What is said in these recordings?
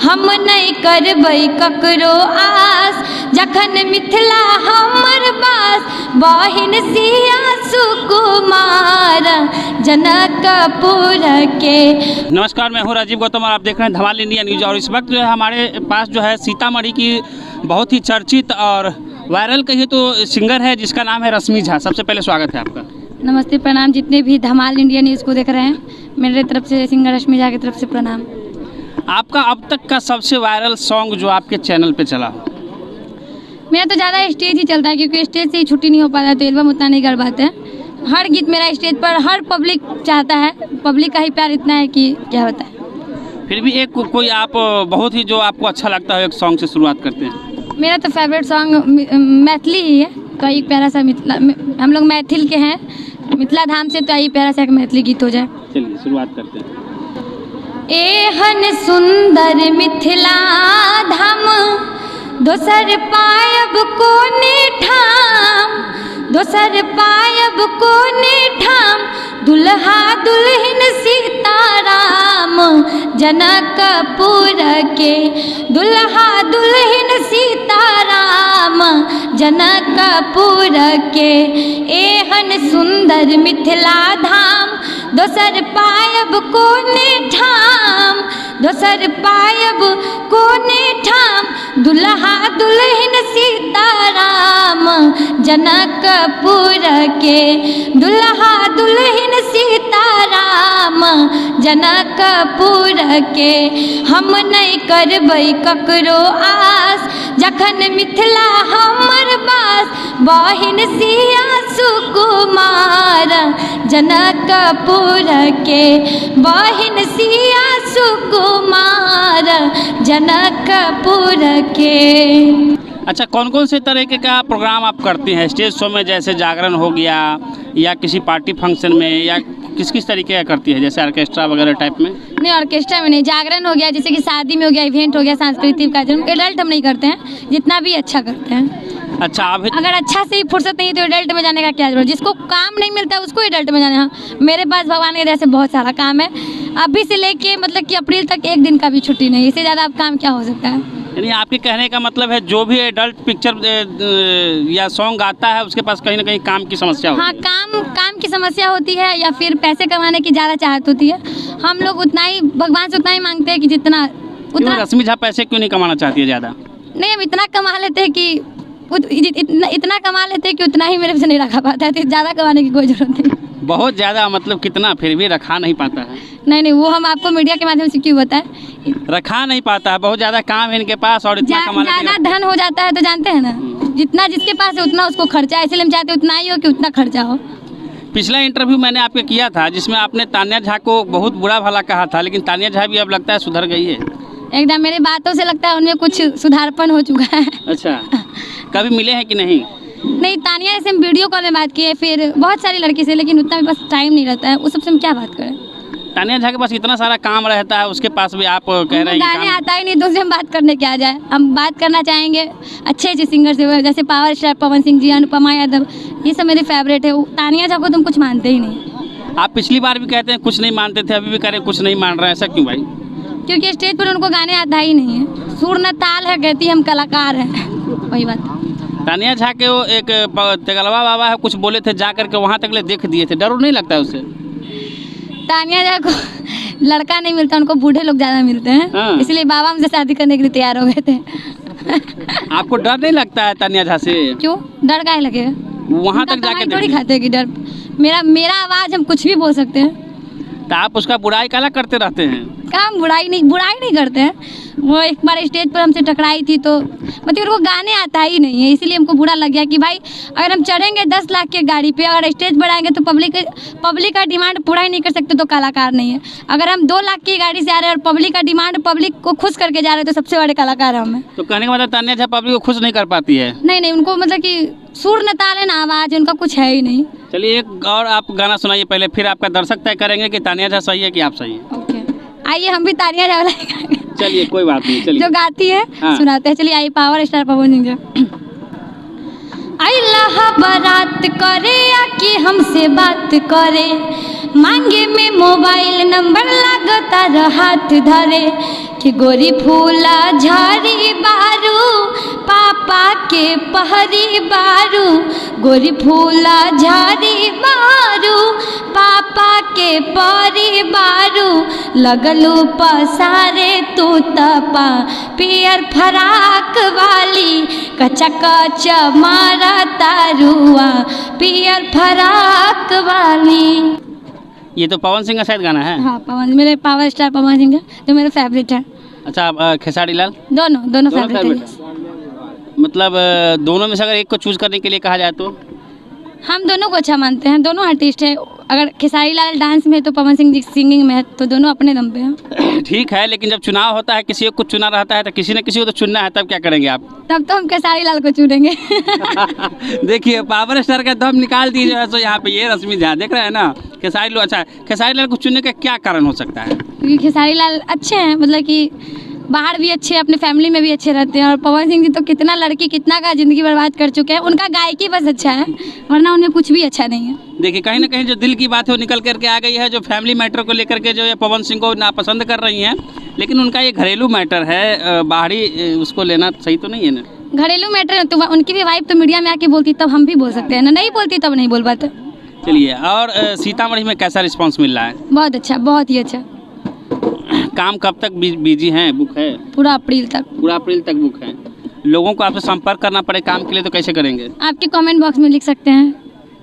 हम नहीं करबै ककरो आस, जखन मिथिला हमर बास, बहिन सिया सुकुमार जनकपुर के। नमस्कार, मैं हूं राजीव गौतम और आप देख रहे हैं धमाल इंडिया न्यूज। और इस वक्त जो है हमारे पास जो है सीतामढ़ी की बहुत ही चर्चित और वायरल कहिए तो सिंगर है जिसका नाम है रश्मि झा। सबसे पहले स्वागत है आपका। नमस्ते, प्रणाम। जितने भी धमाल इंडिया न्यूज़ को देख रहे हैं, मेरे तरफ से सिंगर रश्मि झा की तरफ से प्रणाम। आपका अब तक का सबसे वायरल सॉन्ग जो आपके चैनल पे चला? मेरा तो ज़्यादा स्टेज ही चलता है, क्योंकि स्टेज से ही छुट्टी नहीं हो पाता, तो एल्बम उतना नहीं कर पाते हैं। हर गीत मेरा स्टेज पर हर पब्लिक चाहता है, पब्लिक का ही प्यार इतना है कि क्या होता है। फिर भी एक कोई आप बहुत ही जो आपको अच्छा लगता है एक सॉन्ग से शुरुआत करते हैं। मेरा तो फेवरेट सॉन्ग मैथिली ही है। तो एक प्यारा सा मिथिला, हम लोग मैथिल के हैं, मिथिला धाम से, तो एक प्यारा सा एक मैथिली गीत हो जाए। चलिए शुरुआत करते हैं। एहन सुंदर मिथिला धाम, दोसर पायब कोने ठाम, दोसर पायब कोने ठाम, दुल्हा दुल्हन सीताराम जनकपुर के, दुल्हा दुल्हन सीताराम जनकपुर के। एहन सुंदर मिथिला धाम, दोसर पायब कोने ठाम, दोसर पायब कोने ठाम, दुल्हा दुल्हन सीताराम जनकपुर के, दुल्हा दुल्हन सीताराम जनकपुर के। हम नहीं करबै ककरो आस, जखन मिथिला हमर बास, बहिन सिया सुकुमार जनकपुर के, बहिन सिया सुकुमार जनकपुर के। अच्छा, कौन कौन से तरीके का प्रोग्राम आप करती हैं स्टेज शो में? जैसे जागरण हो गया या किसी पार्टी फंक्शन में, या किस किस तरीके का करती है, जैसे ऑर्केस्ट्रा वगैरह टाइप में? नहीं, ऑर्केस्ट्रा में नहीं, जागरण हो गया, जैसे कि शादी में हो गया, इवेंट हो गया, सांस्कृतिक कार्यक्रम। एडल्ट हम नहीं करते हैं, जितना भी अच्छा करते हैं। अच्छा, अगर अच्छा से ही फुर्सत नहीं तो एडल्ट में जाने का क्या जरूरत? जिसको काम नहीं मिलता है उसको एडल्ट में जाना है। मेरे पास भगवान के जैसे बहुत सारा काम है, अभी से लेके मतलब कि अप्रैल तक एक दिन का भी छुट्टी नहीं। इससे ज़्यादा अब काम क्या हो सकता है? यानी आपके कहने का मतलब है जो भी एडल्ट पिक्चर या सॉन्ग गाता है उसके पास कहीं ना कहीं काम की समस्या होती है। हाँ, काम की समस्या होती है, या फिर पैसे कमाने की ज़्यादा चाहत होती है। हम लोग उतना ही भगवान से उतना ही मांगते हैं कि जितना उतना। रश्मि झा पैसे क्यों नहीं कमाना चाहती है ज़्यादा? नहीं, हम इतना कमा लेते हैं कि इतना कमा लेते हैं कि उतना ही मेरे से नहीं रखा पाता है, तो ज़्यादा कमाने की कोई ज़रूरत नहीं। बहुत ज़्यादा मतलब कितना? फिर भी रखा नहीं पाता है? नहीं, वो हम आपको मीडिया के माध्यम से क्यों बताएं। रखा नहीं पाता है, बहुत ज़्यादा काम है इनके पास और इतना कमा लेते हैं। ज़्यादा धन हो जाता है तो जानते हैं ना, जितना जिसके पास है उतना उसको खर्चा है, इसलिए हम चाहते उतना ही हो कि उतना खर्चा हो। पिछला इंटरव्यू मैंने आपके किया था जिसमें आपने तान्या झा को बहुत बुरा भला कहा था, लेकिन तान्या झा भी अब लगता है सुधर गई है। एकदम, मेरी बातों से लगता है उनमें कुछ सुधारपन हो चुका है। अच्छा, कभी मिले हैं कि नहीं? नहीं, तानिया से हम वीडियो कॉल में बात किए, फिर बहुत सारी लड़की से, लेकिन उतना भी बस टाइम नहीं रहता है, उस सबसे हम क्या बात करें। तानिया झा के पास इतना सारा काम रहता है, उसके पास भी आप कह रहे हैं गाने आता ही नहीं, तो उससे हम बात करने क्या जाए। हम बात करना चाहेंगे अच्छे सिंगर से, जैसे पावर स्टार पवन सिंह जी, अनुपमा यादव, ये सब मेरे फेवरेट है। तानिया झा को तुम कुछ मानते ही नहीं। आप पिछली बार भी कहते हैं कुछ नहीं मानते थे, अभी भी कह रहे कुछ नहीं मान रहे हैं, ऐसा क्यों भाई? क्योंकि स्टेज पर उनको गाने आता ही नहीं है। सुर न ताल है, कहती हम कलाकार हैं, वही बात। तानिया झा के वो एक तेगलवा बाबा है, कुछ बोले थे, जा करके वहाँ तक ले देख दिए थे, डर नहीं लगता है उससे? तानिया झा को लड़का नहीं मिलता, उनको बूढ़े लोग ज़्यादा मिलते हैं। हाँ। इसलिए बाबा हमसे शादी करने के लिए तैयार हो गए थे। आपको डर नहीं लगता है तानिया झा से? क्यों डर काहे लगेगा? वहाँ तक जाके थोड़ी खाते हैं कि डर। मेरा आवाज़, हम कुछ भी बोल सकते हैं। तो आप उसका बुराई काला करते रहते हैं? काम बुराई नहीं करते हैं। वो एक बार स्टेज पर हमसे टकराई थी, तो मतलब उनको गाने आता ही नहीं है, इसीलिए हमको बुरा लग गया कि भाई अगर हम चढ़ेंगे 10 लाख के गाड़ी पे, अगर स्टेज पर आएंगे तो पब्लिक का डिमांड पूरा ही नहीं कर सकते, तो कलाकार नहीं है। अगर हम 2 लाख की गाड़ी से आ रहे हैं और पब्लिक का डिमांड, पब्लिक को खुश करके जा रहे हैं, तो सबसे बड़े कलाकार हैं हमें। तो कहने का मतलब तानिया झा पब्लिक को खुश नहीं कर पाती है? नहीं, उनको मतलब कि सुर न ताल है ना, आवाज़ उनका कुछ है ही नहीं। चलिए एक और आप गाना सुनाइए पहले, फिर आपका दर्शक तय करेंगे कि तानिया झा सही है कि आप सही है। ओके, आइए हम भी तानिया झा वाला चलिए कोई बात नहीं, चलिए जो गाती है हाँ। सुनाते हैं। चलिए आइए, पावर स्टार पवन सिंह जी। अल्लाह बारात करे या कि हमसे बात करे, मांगे में मोबाइल नंबर लगता हाथ धरे, कि गोरी फूला झाड़ी बारू पापा के पहरी बारू, गोरी फूला झाड़ी बारू पापा के परी बारू, लगलू पसारे तू तपा पियर फराक वाली, कच्चा कच्चा मारा तारुआ पियर फराक वाली। ये तो पवन सिंह का शायद गाना है। हाँ, पवन, मेरे पावर स्टार पवन सिंह है जो मेरे फेवरेट है। अच्छा, आप खेसारी लाल? दोनों फेवरेट है। मतलब दोनों में से अगर एक को चूज करने के लिए कहा जाए तो? हम दोनों को अच्छा मानते हैं, दोनों आर्टिस्ट है। अगर खेसारी लाल डांस में है तो पवन सिंह जी सिंगिंग में है, तो दोनों अपने दम पे हैं। ठीक है, लेकिन जब चुनाव होता है, किसी को चुना रहता है तो किसी न किसी को तो चुनना है, तब क्या करेंगे आप? तब तो हम खेसारी लाल को चुनेंगे। देखिए, पावर स्टार का दम निकाल दी जो है, तो यहाँ पे ये रश्मि झा देख रहे हैं ना। खेसारी लाल, अच्छा, खेसारी लाल को चुनने का क्या कारण हो सकता है? क्योंकि खेसारी लाल अच्छे हैं, मतलब कि बाहर भी अच्छे हैं, अपने फैमिली में भी अच्छे रहते हैं। और पवन सिंह जी तो कितना लड़की कितना का ज़िंदगी बर्बाद कर चुके हैं, उनका गायकी बस अच्छा है, वरना उन्हें कुछ भी अच्छा नहीं है। देखिए, कहीं ना कहीं जो दिल की बात है वो निकल करके आ गई है, जो फैमिली मैटर को लेकर के जो है पवन सिंह को नापसंद कर रही हैं, लेकिन उनका ये घरेलू मैटर है, बाहरी उसको लेना सही तो नहीं है ना। घरेलू मैटर है तो उनकी भी वाइफ तो मीडिया में आके बोलती, तब हम भी बोल सकते हैं ना, नहीं बोलती तब नहीं बोल पाते। चलिए, और सीतामढ़ी में कैसा रिस्पांस मिल रहा है? बहुत अच्छा, बहुत ही अच्छा। काम कब तक बिजी हैं? बुक है पूरा अप्रैल तक। पूरा अप्रैल तक बुक है। लोगों को आपसे संपर्क करना पड़े काम के लिए तो कैसे करेंगे? आपके कमेंट बॉक्स में लिख सकते हैं,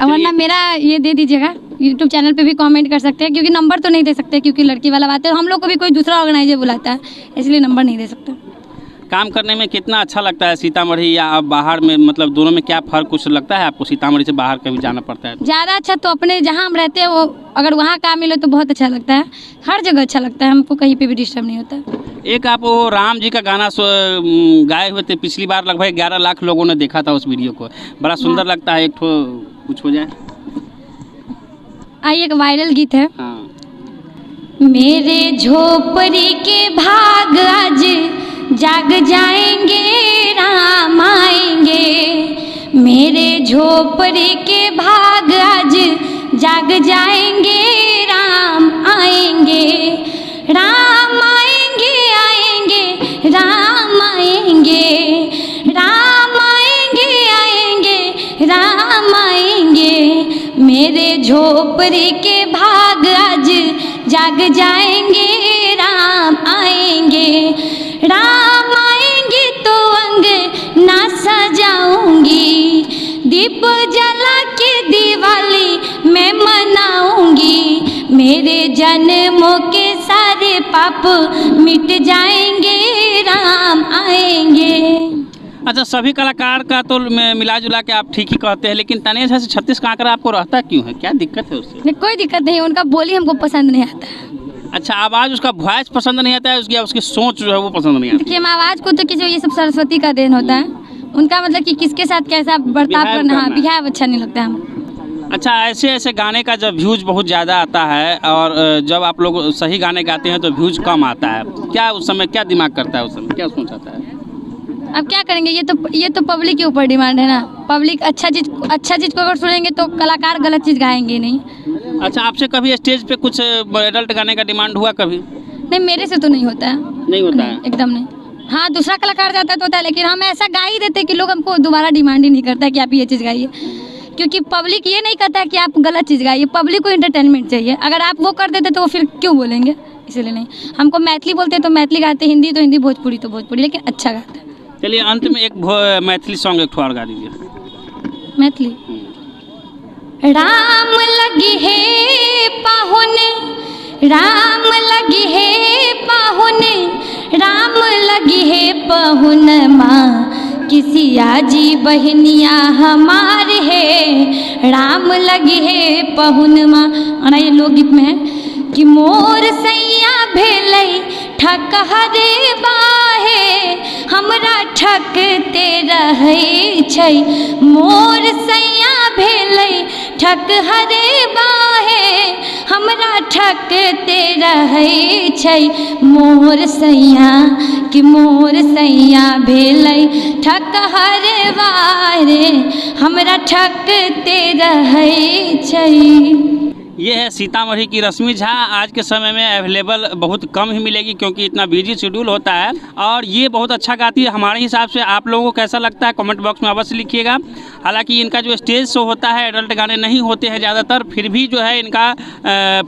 वरना मेरा ये दे दीजिएगा, यूट्यूब चैनल पे भी कमेंट कर सकते हैं, क्योंकि नंबर तो नहीं दे सकते क्योंकि लड़की वाला बात है। हम लोग को भी कोई दूसरा ऑर्गेनाइजर बुलाता है, इसलिए नंबर नहीं दे सकते। काम करने में कितना अच्छा लगता है सीतामढ़ी या बाहर में, मतलब दोनों में क्या फ़र्क कुछ लगता है आपको? सीतामढ़ी से बाहर कभी जाना पड़ता है? ज़्यादा अच्छा तो अपने जहाँ हम रहते हैं वो, अगर वहाँ काम मिले तो बहुत अच्छा लगता है। हर जगह अच्छा लगता है, हमको कहीं पे भी डिस्टर्ब नहीं होता। एक आप वो राम जी का गाना गाए हुए थे, पिछली बार लगभग 11 लाख लोगों ने देखा था उस वीडियो को, बड़ा सुंदर लगता है। एक ठो कुछ हो जाए। आइए, एक वायरल गीत है। हाँ। मेरे झोपड़ी के भाग आज जाग जाएंगे, राम आएंगे। मेरे झोपड़ी के भाग आज जाग जाएंगे, राम आएंगे। राम आएंगे, आएंगे, राम आएंगे, राम आएंगे, आएंगे, राम आएंगे। मेरे झोपड़ी के भाग आज जाग जाएंगे, राम आएंगे। राम आएंगे तो अंग ना सजाऊंगी, दीप जला के दिवाली मैं मनाऊंगी। मेरे जन्मों के सारे पाप मिट जाएंगे, राम आएंगे। अच्छा, सभी कलाकार का तो मिला जुला के आप ठीक ही कहते हैं, लेकिन तनेज से 36 का आंकड़ा आपको रहता क्यों है? क्या दिक्कत है उससे? कोई दिक्कत नहीं, उनका बोली हमको पसंद नहीं आता है। अच्छा, आवाज़, उसका वॉइस पसंद नहीं आता है, उसकी सोच जो है वो पसंद नहीं आती? देखिए, हम आवाज़ को तो किसी, ये सब सरस्वती का देन होता है, उनका मतलब कि किसके साथ कैसा बर्ताव करना, हाँ, बिहेव अच्छा नहीं लगता है। अच्छा, ऐसे ऐसे गाने का जब व्यूज बहुत ज़्यादा आता है और जब आप लोग सही गाने गाते हैं तो व्यूज कम आता है, क्या उस समय क्या दिमाग करता है? उस समय क्या सोच आता है? अब क्या करेंगे, ये तो पब्लिक के ऊपर डिमांड है ना। पब्लिक अच्छा चीज़ को अगर सुनेंगे तो कलाकार गलत चीज़ गाएंगे नहीं। अच्छा, आपसे कभी स्टेज पे कुछ एडल्ट गाने का डिमांड हुआ कभी? नहीं, मेरे से तो नहीं होता है। नहीं होता है? एकदम नहीं। हाँ, दूसरा कलाकार जाता है तो होता है, लेकिन हम ऐसा गा ही देते कि लोग हमको दोबारा डिमांड ही नहीं करता है कि आप ये चीज़ गाइए, क्योंकि पब्लिक ये नहीं कहता है कि आप गलत चीज़ गाइए। पब्लिक को एंटरटेनमेंट चाहिए, अगर आप वो कर देते तो वो फिर क्यों बोलेंगे, इसलिए नहीं। हमको मैथिली बोलते तो मैथिली गाते, हिंदी तो हिंदी, भोजपुरी तो भोजपुरी, लेकिन अच्छा गाते हैं। चलिए, अंत में एक मैथिली सॉन्ग एक ठोर गा दीजिए। मैथिली। राम लगी है पाहुन, राम लगी है पाहुन, राम लगी है पाहुन माँ, किसी आजी बहनिया हमारे है, राम लगी है पाहुन माँ। और ये लोकगीत में है कि मोर सैया भेलै ठक हरे बाहे, हमरा ठकते रहै छै। मोर सैया भेलै ठक हरे बाहे, हमरा ठकते रहै छै। मोर सैया कि मोर सैया भेलै ठक हरे बाहे, हमरा ठकते रहै छै। ये है सीतामढ़ी की रश्मि झा। आज के समय में अवेलेबल बहुत कम ही मिलेगी क्योंकि इतना बिजी शेड्यूल होता है, और ये बहुत अच्छा गाती है हमारे हिसाब से। आप लोगों को कैसा लगता है कमेंट बॉक्स में अवश्य लिखिएगा। हालांकि इनका जो स्टेज शो होता है एडल्ट गाने नहीं होते हैं ज़्यादातर, फिर भी जो है इनका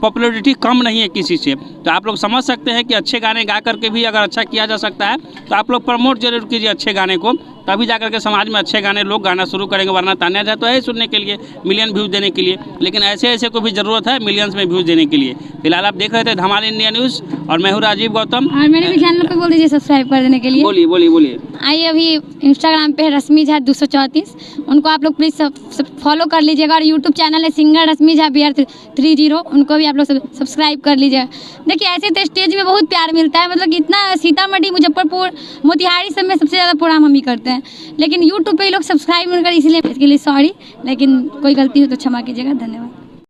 पॉपुलैरिटी कम नहीं है किसी से। तो आप लोग समझ सकते हैं कि अच्छे गाने गा करके भी अगर अच्छा किया जा सकता है तो आप लोग प्रमोट जरूर कीजिए अच्छे गाने को, तभी जाकर के समाज में अच्छे गाने लोग गाना शुरू करेंगे। वरना तान्या जाए तो है सुनने के लिए, मिलियन व्यूज़ देने के लिए, लेकिन ऐसे ऐसे को भी ज़रूरत है मिलियंस में व्यूज़ देने के लिए। फिलहाल आप देख रहे थे धमाल इंडिया न्यूज़ और मैं हूँ राजीव गौतम। और मेरे भी चैनल को बोल दीजिए सब्सक्राइब कर देने के लिए। बोलिए बोलिए बोलिए। आइए अभी इंस्टाग्राम पे है रश्मि झा 234, उनको आप लोग प्लीज़ फॉलो कर लीजिएगा। और यूट्यूब चैनल है सिंगर रश्मि झा BR 30, उनको भी आप लोग सब्सक्राइब कर लीजिएगा। देखिए ऐसे तो स्टेज में बहुत प्यार मिलता है, मतलब इतना सीतामढ़ी, मुजफ्फरपुर, मोतिहारी सब में सबसे ज़्यादा प्रोग्राम हम ही करते हैं, लेकिन यूट्यूब पे लोग सब्सक्राइब नहीं कर, इसलिए इसके लिए सॉरी, लेकिन कोई गलती हो तो क्षमा कीजिएगा। धन्यवाद।